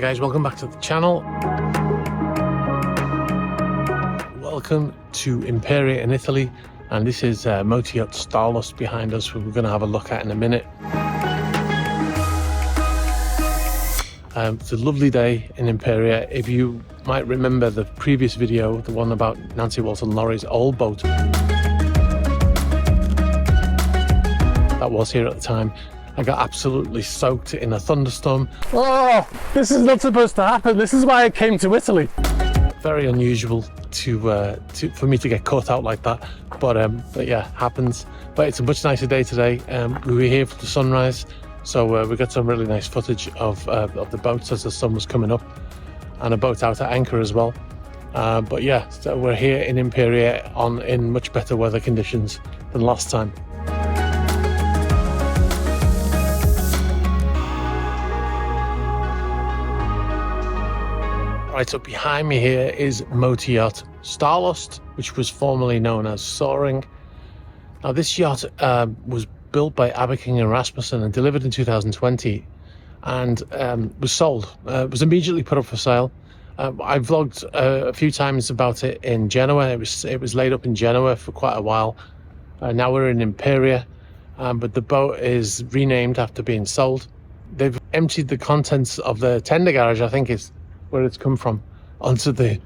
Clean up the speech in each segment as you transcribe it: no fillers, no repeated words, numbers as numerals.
Hi guys, welcome back to the channel. Welcome to Imperia in Italy, and this is Yacht Starlust behind us, we're going to have a look at in a minute. It's a lovely day in Imperia. If you might remember the previous video, the one about Nancy Walton Laurie's old boat, that was here at the time. I got absolutely soaked in a thunderstorm. Oh, this is not supposed to happen. This is why I came to Italy. Very unusual for me to get caught out like that, but yeah, happens. But it's a much nicer day today. We were here for the sunrise, so we got some really nice footage of the boats as the sun was coming up, and a boat out at anchor as well. But yeah, so we're here in Imperia in much better weather conditions than last time. Right, so behind me here is Yacht Starlust, which was formerly known as Soaring. Now this yacht was built by Aberking and Rasmussen and delivered in 2020, and was sold. It was immediately put up for sale. I vlogged a few times about it in Genoa. It was laid up in Genoa for quite a while. Now we're in Imperia, but the boat is renamed after being sold. They've emptied the contents of the tender garage, I think is where it's come from, onto the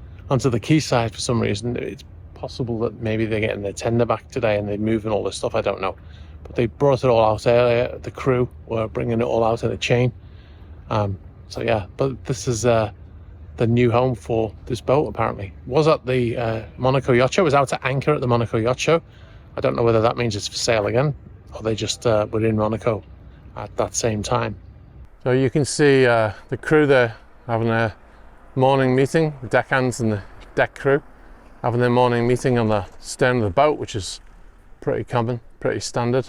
quayside for some reason. It's possible that maybe they're getting their tender back today and they're moving all this stuff, I don't know. But they brought it all out earlier. The crew were bringing it all out in a chain. So yeah, but this is the new home for this boat apparently. Was at the Monaco Yacht Show. It was out at anchor at the Monaco Yacht Show. I don't know whether that means it's for sale again, or they just were in Monaco at that same time. So you can see the crew there having a morning meeting, the deckhands and the deck crew having their morning meeting on the stern of the boat, which is pretty common, pretty standard.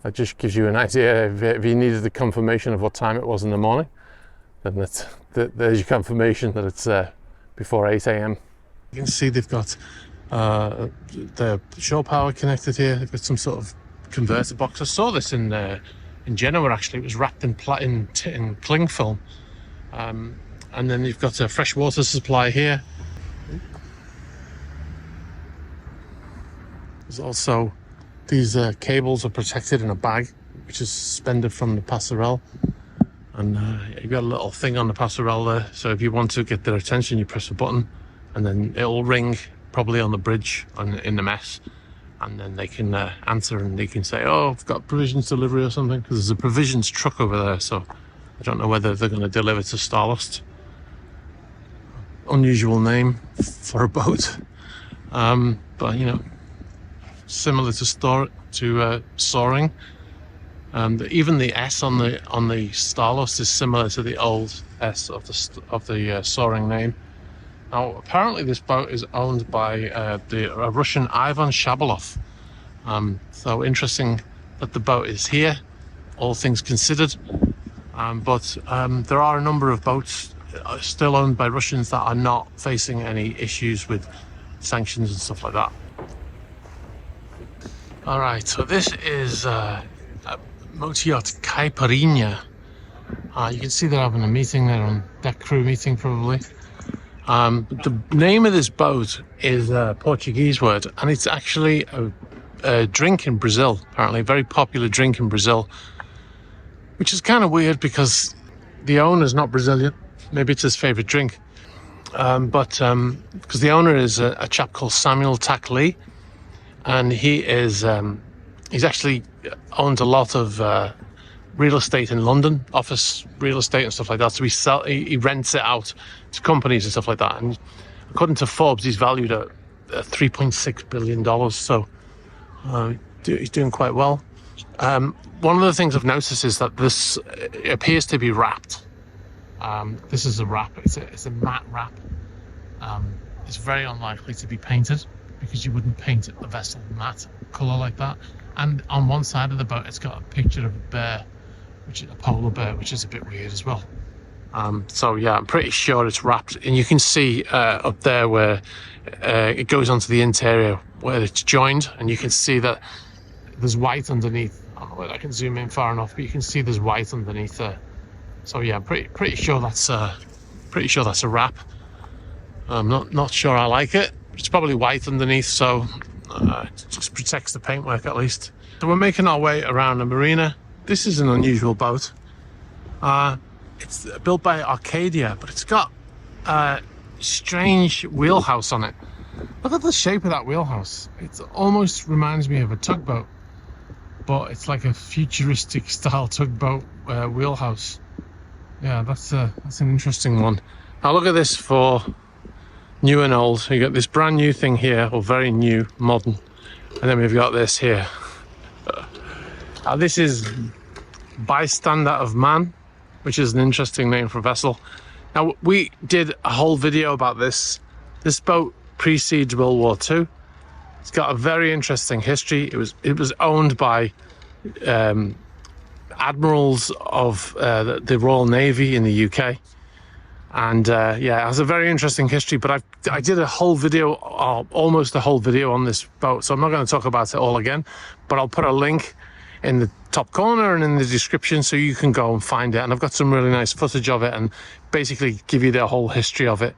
That just gives you an idea. If you needed the confirmation of what time it was in the morning, then there's your confirmation that it's before 8 a.m. You can see they've got the shore power connected here. They've got some sort of converter box. I saw this in Genoa actually. It was wrapped in cling film. And then you've got a fresh water supply here. There's also these cables are protected in a bag, which is suspended from the passerelle. And you've got a little thing on the passerelle there. So if you want to get their attention, you press a button and then it'll ring probably on the bridge in the mess. And then they can answer and they can say, oh, I've got provisions delivery or something. Because there's a provisions truck over there. So I don't know whether they're going to deliver to Starlust. Unusual name for a boat, but you know, similar to Soaring. Even the S on the Starlust is similar to the old S of the Soaring name. Now, apparently, this boat is owned by a Russian Ivan Shabalov. So interesting that the boat is here, all things considered. But there are a number of boats still owned by Russians that are not facing any issues with sanctions and stuff like that. All right, so this is Yacht Karin. You can see they're having a meeting there, on deck crew meeting probably. The name of this boat is a Portuguese word, and it's actually a drink in Brazil, apparently a very popular drink in Brazil, which is kind of weird because the owner's not Brazilian. Maybe it's his favorite drink, but because the owner is a chap called Samuel Tak Lee, and he's actually owns a lot of real estate in London, office real estate and stuff like that. So he rents it out to companies and stuff like that. And according to Forbes, he's valued at $3.6 billion. So he's doing quite well. One of the things I've noticed is that this appears to be wrapped. This is a wrap. It's a matte wrap. It's very unlikely to be painted because you wouldn't paint the vessel matte colour like that. And on one side of the boat, it's got a picture of a bear, which is a polar bear, which is a bit weird as well. So yeah, I'm pretty sure it's wrapped, and you can see up there where it goes onto the interior where it's joined, and you can see that there's white underneath. I don't know whether I can zoom in far enough, but you can see there's white underneath there. So yeah, pretty sure that's a wrap. I'm not sure I like it. It's probably white underneath, so it just protects the paintwork at least. So we're making our way around the marina. This is an unusual boat. It's built by Arcadia, but it's got a strange wheelhouse on it. Look at the shape of that wheelhouse. It almost reminds me of a tugboat, but it's like a futuristic style tugboat wheelhouse. Yeah, that's an interesting one. Now look at this for new and old. You got this brand new thing here, or very new, modern, and then we've got this here. This is Bystander of Man, which is an interesting name for a vessel. Now we did a whole video about this. This boat precedes World War II. It's got a very interesting history. It was owned by admirals of the Royal Navy in the UK. And yeah, it has a very interesting history, but I did a whole video, almost a whole video on this boat, so I'm not going to talk about it all again, but I'll put a link in the top corner and in the description so you can go and find it. And I've got some really nice footage of it and basically give you the whole history of it,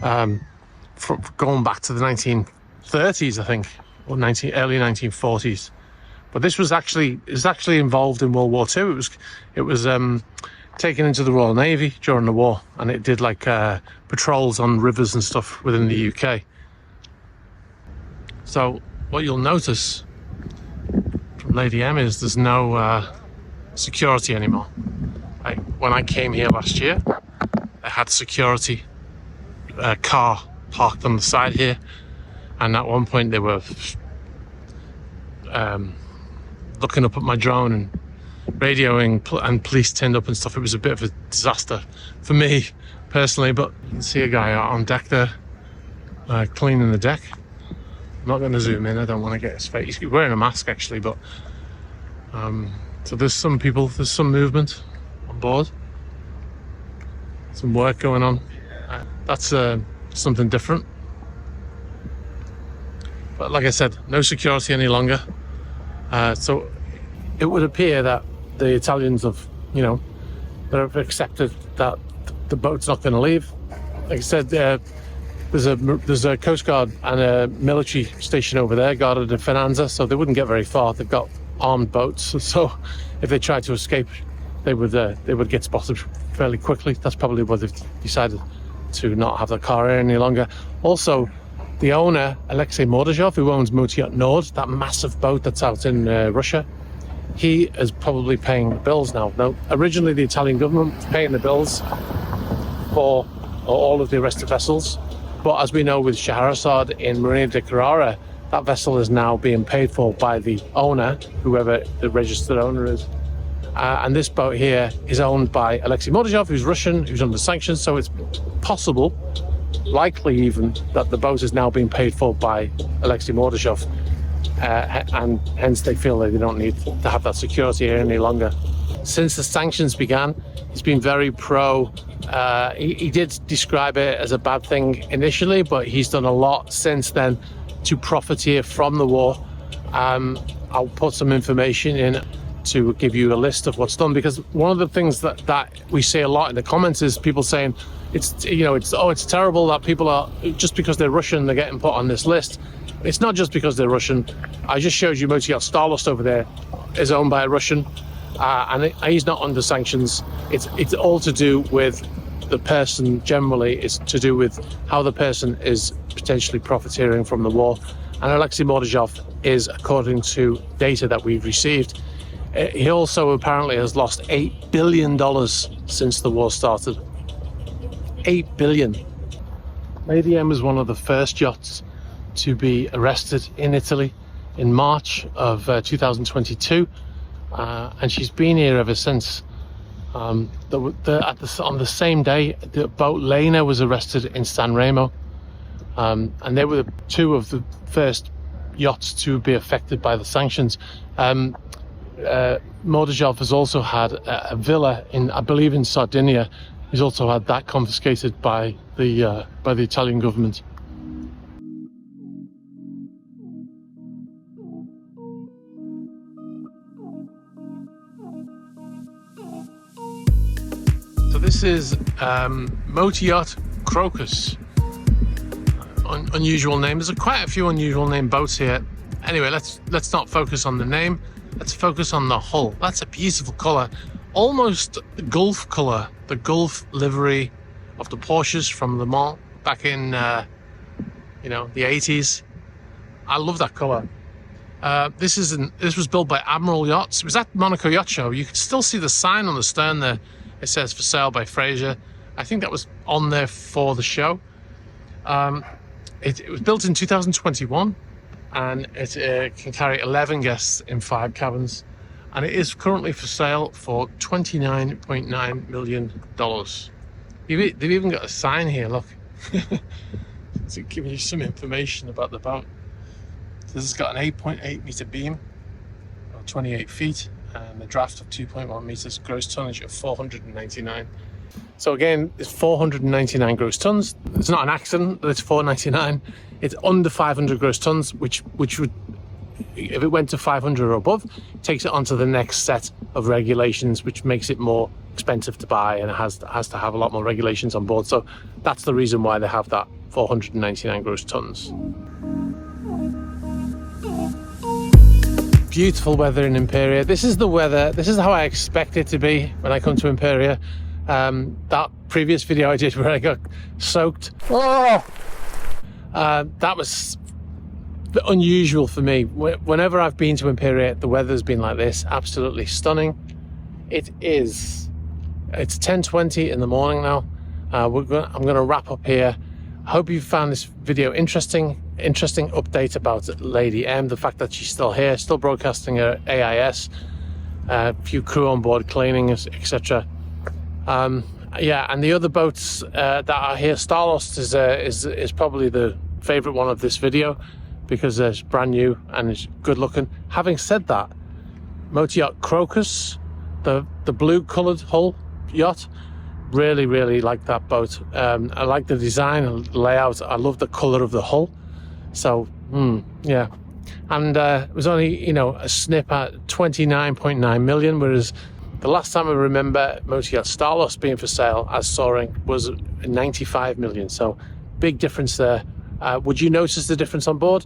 from going back to the 1930s, I think, or early 1940s. But this was actually involved in World War II. It was taken into the Royal Navy during the war, and it did like patrols on rivers and stuff within the UK. So what you'll notice from Lady M is there's no security anymore. When I came here last year, I had security car parked on the side here, and at one point they were looking up at my drone and radioing, and police turned up and stuff. It was a bit of a disaster for me personally, but you can see a guy out on deck there cleaning the deck. I'm not going to zoom in, I don't want to get his face. He's wearing a mask actually, but so there's some people, there's some movement on board, some work going on. That's something different, but like I said, no security any longer. So it would appear that the Italians have, they've accepted that the boat's not going to leave. Like I said, there's a Coast Guard and a military station over there, guarded at Finanza, so they wouldn't get very far. They've got armed boats, so if they tried to escape, they would get spotted fairly quickly. That's probably why they've decided to not have the car here any longer. Also, the owner, Alexei Mordozhov, who owns Yacht Nord, that massive boat that's out in Russia, he is probably paying the bills now. Now, originally the Italian government was paying the bills for all of the arrested vessels, but as we know with Scheherazade in Marina de Carrara, that vessel is now being paid for by the owner, whoever the registered owner is. And this boat here is owned by Alexei Mordozhov, who's Russian, who's under sanctions, so it's possible, likely even, that the boat is now being paid for by Alexei Mordozhov. And hence they feel that they don't need to have that security here any longer. Since the sanctions began, he's been very pro. He did describe it as a bad thing initially, but he's done a lot since then to profiteer from the war. I'll put some information in to give you a list of what's done, because one of the things that we see a lot in the comments is people saying it's terrible that people are, just because they're Russian, they're getting put on this list. It's not just because they're Russian. I just showed you Yacht Starlust over there is owned by a Russian, and he's not under sanctions. It's all to do with the person generally. It's to do with how the person is potentially profiteering from the war. And Alexei Mordozhov is, according to data that we've received, he also apparently has lost $8 billion since the war started. $8 billion. Lady M is one of the first yachts to be arrested in Italy in March of 2022, and she's been here ever since. On the same day, the boat Lena was arrested in San Remo, and they were two of the first yachts to be affected by the sanctions. Mordozhov has also had a villa I believe in Sardinia. He's also had that confiscated by the Italian government. This is Yacht Crocus. Unusual name. There's quite a few unusual name boats here. Anyway, let's not focus on the name. Let's focus on the hull. That's a beautiful colour, almost Gulf colour, the Gulf livery of the Porsches from Le Mans back in the 80s. I love that colour. This was built by Admiral Yachts. It was at Monaco Yacht Show. You can still see the sign on the stern there. It says for sale by Fraser. I think that was on there for the show. It was built in 2021, and it can carry 11 guests in 5 cabins, and it is currently for sale for $29.9 million. They've even got a sign here, look, to give you some information about the boat. This has got an 8.8 meter beam, or 28 feet, and a draft of 2.1 meters, gross tonnage of 499. So again, it's 499 gross tons. It's not an accident that it's 499. It's under 500 gross tons, which would, if it went to 500 or above, takes it onto the next set of regulations, which makes it more expensive to buy, and it has to have a lot more regulations on board. So that's the reason why they have that 499 gross tons. Beautiful weather in Imperia. This is the weather. This is how I expect it to be when I come to Imperia. That previous video I did where I got soaked, that was unusual for me. Whenever I've been to Imperia, the weather's been like this, absolutely stunning. It's 10:20 in the morning now. I'm going to wrap up here. I hope you found this video interesting update about Lady M, the fact that she's still here, still broadcasting her AIS, a few crew on board cleaning, etc. Yeah, and the other boats that are here, Starlust is probably the favorite one of this video because it's brand new and it's good looking. Having said that, Yacht Crocus, the blue colored hull yacht, really like that boat. I like the design and layout. I love the color of the hull. So yeah, and it was only a snip at 29.9 million, whereas the last time I remember Yacht Starlust being for sale as soaring was 95 million. So big difference there. Would you notice the difference on board?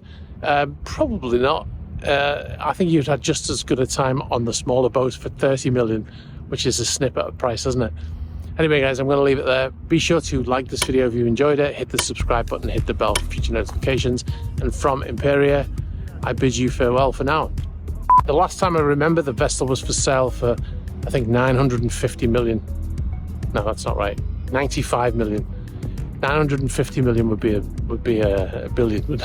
Probably not. I think you'd had just as good a time on the smaller boat for 30 million, which is a snip at a price, isn't it? Anyway, guys, I'm going to leave it there. Be sure to like this video if you enjoyed it. Hit the subscribe button, hit the bell for future notifications. And from Imperia, I bid you farewell for now. The last time I remember, the vessel was for sale for, I think, 950 million. No, that's not right. 95 million. 950 million would be a billion.